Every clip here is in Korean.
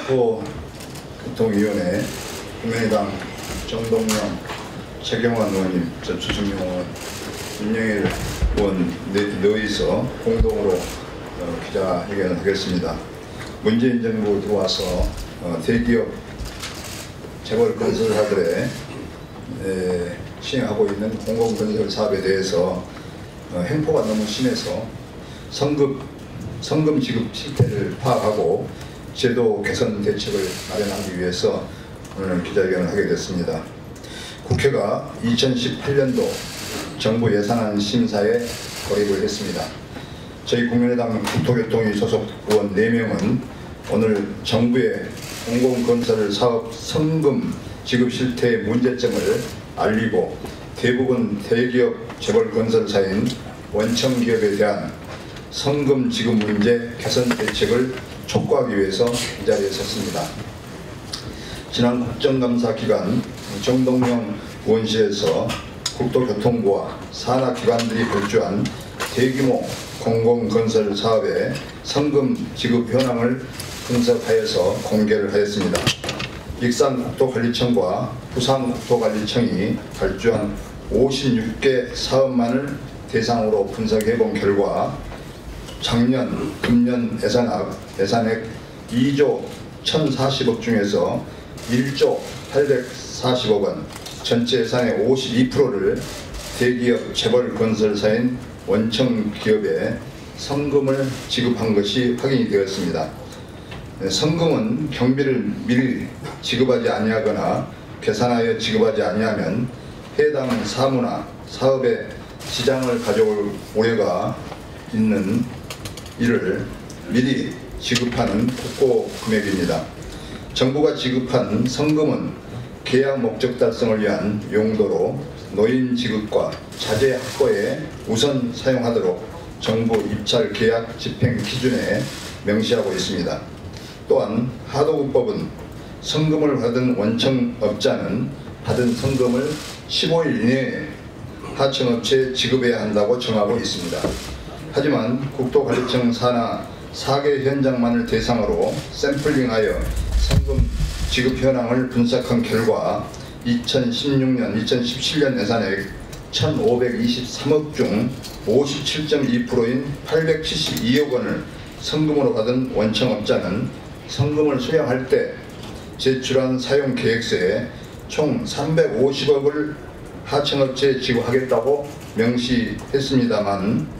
국토교통위원회 국민의당 정동영, 최경환 의원님, 저 주승용 의원, 윤영일 의원 너희서 공동으로 기자회견을 하겠습니다. 문재인 정부 들어와서 대기업 재벌 건설사들의 시행하고 있는 공공건설 사업에 대해서 횡포가 너무 심해서 성금 지급 실태를 파악하고 제도 개선 대책을 마련하기 위해서 오늘 기자회견을 하게 됐습니다. 국회가 2018년도 정부 예산안 심사에 돌입을 했습니다. 저희 국민의당 국토교통위 소속 의원 4명은 오늘 정부의 공공건설 사업 성금 지급 실태의 문제점을 알리고 대부분 대기업 재벌 건설사인 원청기업에 대한 성금 지급 문제 개선 대책을 촉구하기 위해서 이 자리에 섰습니다. 지난 국정감사 기간 정동영 의원실에서 국토교통부와 산하기관들이 발주한 대규모 공공건설 사업의 성금 지급 현황을 분석하여서 공개를 하였습니다. 익산국토관리청과 부산국토관리청이 발주한 56개 사업만을 대상으로 분석해본 결과 작년, 금년 예산액 2조 1,040억 중에서 1조 840억 원, 전체 예산의 52%를 대기업 재벌 건설사인 원청기업에 성금을 지급한 것이 확인이 되었습니다. 성금은 경비를 미리 지급하지 아니하거나 계산하여 지급하지 아니하면 해당 사무나 사업에 지장을 가져올 우려가 있는 이를 미리 지급하는 국고 금액입니다. 정부가 지급한 성금은 계약 목적 달성을 위한 용도로 노인 지급과 자재 확보에 우선 사용하도록 정부 입찰 계약 집행 기준에 명시하고 있습니다. 또한 하도급법은 성금을 받은 원청업자는 받은 성금을 15일 이내에 하청업체에 지급해야 한다고 정하고 있습니다. 하지만 국토관리청 산하 4개 현장만을 대상으로 샘플링하여 성금 지급 현황을 분석한 결과 2016년, 2017년 예산액 1,523억 중 57.2%인 872억 원을 성금으로 받은 원청업자는 성금을 수령할 때 제출한 사용계획서에 총 350억을 하청업체에 지급하겠다고 명시했습니다만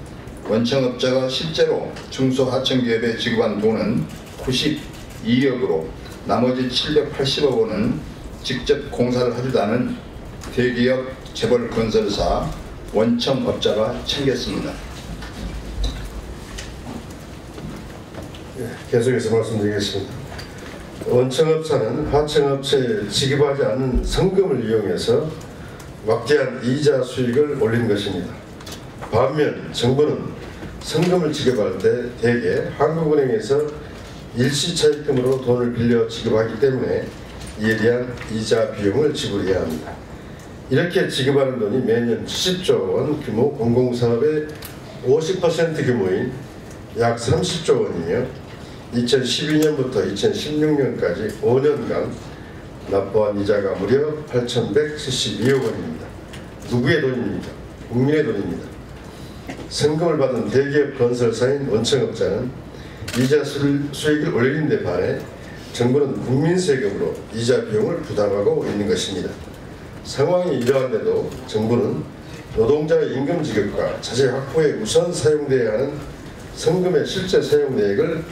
원청업자가 실제로 중소하청기업에 지급한 돈은 92억으로 나머지 780억 원은 직접 공사를 하지도 않은 대기업 재벌 건설사 원청업자가 챙겼습니다. 계속해서 말씀드리겠습니다. 원청업자는 하청업체에 지급하지 않은 성금을 이용해서 막대한 이자 수익을 올린 것입니다. 반면 정부는 성금을 지급할 때 대개 한국은행에서 일시차입금으로 돈을 빌려 지급하기 때문에 이에 대한 이자 비용을 지불해야 합니다. 이렇게 지급하는 돈이 매년 70조 원 규모 공공사업의 50% 규모인 약 30조 원이며 2012년부터 2016년까지 5년간 납부한 이자가 무려 8,172억 원입니다. 누구의 돈입니까? 국민의 돈입니다. 성금을 받은 대기업 건설사인 원청업자는 이자 수익을 올리는 데 반해 정부는 국민 세금으로 이자 비용을 부담하고 있는 것입니다. 상황이 이러한데도 정부는 노동자의 임금 지급과 자재 확보에 우선 사용돼야 하는 성금의 실제 사용 내역을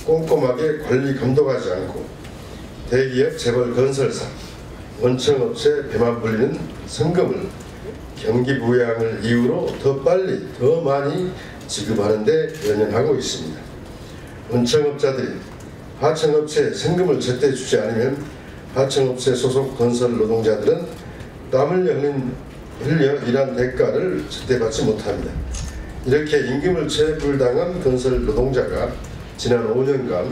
꼼꼼하게 관리 감독하지 않고 대기업 재벌 건설사, 원청업체 배만 불리는 성금을 경기 부양을 이유로 더 빨리 더 많이 지급하는 데 연연하고 있습니다. 원청업자들이 하청업체에 성금을 제때 주지 않으면 하청업체 소속 건설 노동자들은 땀을 흘려 일한 대가를 제때 받지 못합니다. 이렇게 임금을 체불당한 건설 노동자가 지난 5년간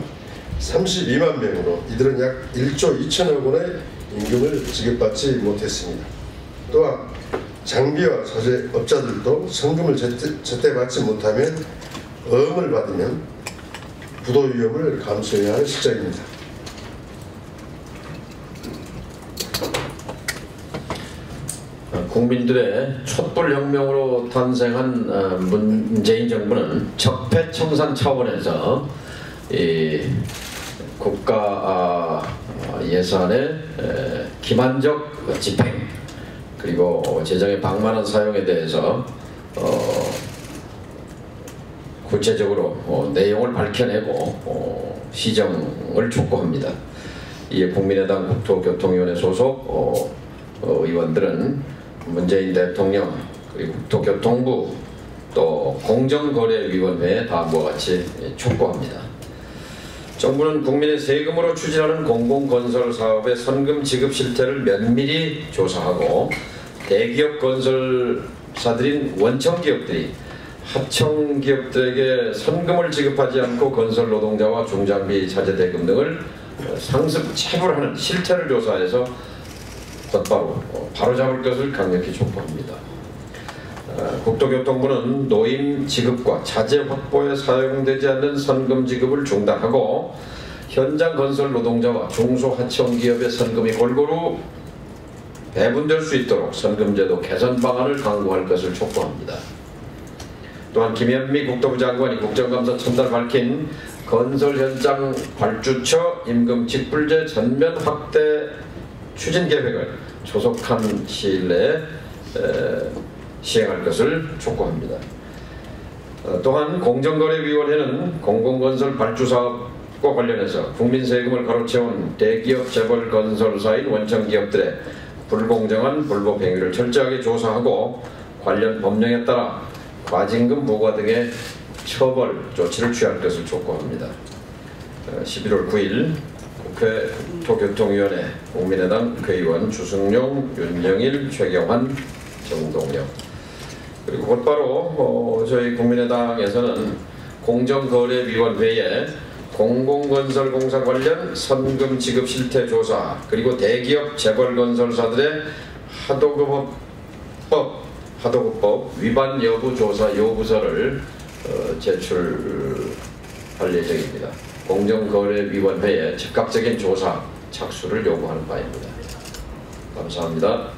32만 명으로 이들은 약 1조 2천억 원의 임금을 지급받지 못했습니다. 또한 장비와 소재 업자들도 성금을 제때 받지 못하면 어음을 받으면 부도 위험을 감수해야 하는 실정입니다. 국민들의 촛불혁명으로 탄생한 문재인 정부는 적폐청산 차원에서 이 국가 예산의 기만적 집행 그리고 재정의 방만한 사용에 대해서 구체적으로 내용을 밝혀내고 시정을 촉구합니다. 이에 국민의당 국토교통위원회 소속 의원들은 문재인 대통령 그리고 국토교통부 또 공정거래위원회에 다음과 같이 촉구합니다. 정부는 국민의 세금으로 추진하는 공공건설 사업의 선금 지급 실태를 면밀히 조사하고 대기업 건설사들인 원청기업들이 하청기업들에게 선금을 지급하지 않고 건설 노동자와 중장비 자재 대금 등을 상습 체불하는 실태를 조사해서 곧바로 바로잡을 것을 강력히 촉구합니다. 국토교통부는 노임 지급과 자재 확보에 사용되지 않는 선금 지급을 중단하고 현장 건설 노동자와 중소하청기업의 선금이 골고루 배분될 수 있도록 선금제도 개선 방안을 강구할 것을 촉구합니다. 또한 김현미 국토부 장관이 국정감사 첫날 밝힌 건설 현장 발주처 임금 직불제 전면 확대 추진 계획을 조속한 시일 내에 시행할 것을 촉구합니다. 또한 공정거래위원회는 공공건설 발주사업과 관련해서 국민 세금을 가로채운 대기업 재벌 건설사인 원청기업들의 불공정한 불법 행위를 철저하게 조사하고 관련 법령에 따라 과징금 부과 등의 처벌 조치를 취할 것을 촉구합니다. 11월 9일 국회 국토교통위원회 국민의당 국회의원 주승용, 윤영일, 최경환, 정동영 그리고 곧바로 저희 국민의당에서는 공정거래위원회에 공공건설공사 관련 선금 지급 실태 조사 그리고 대기업 재벌건설사들의 하도급법 위반 여부 조사 요구서를 제출할 예정입니다. 공정거래위원회에 즉각적인 조사 착수를 요구하는 바입니다. 감사합니다.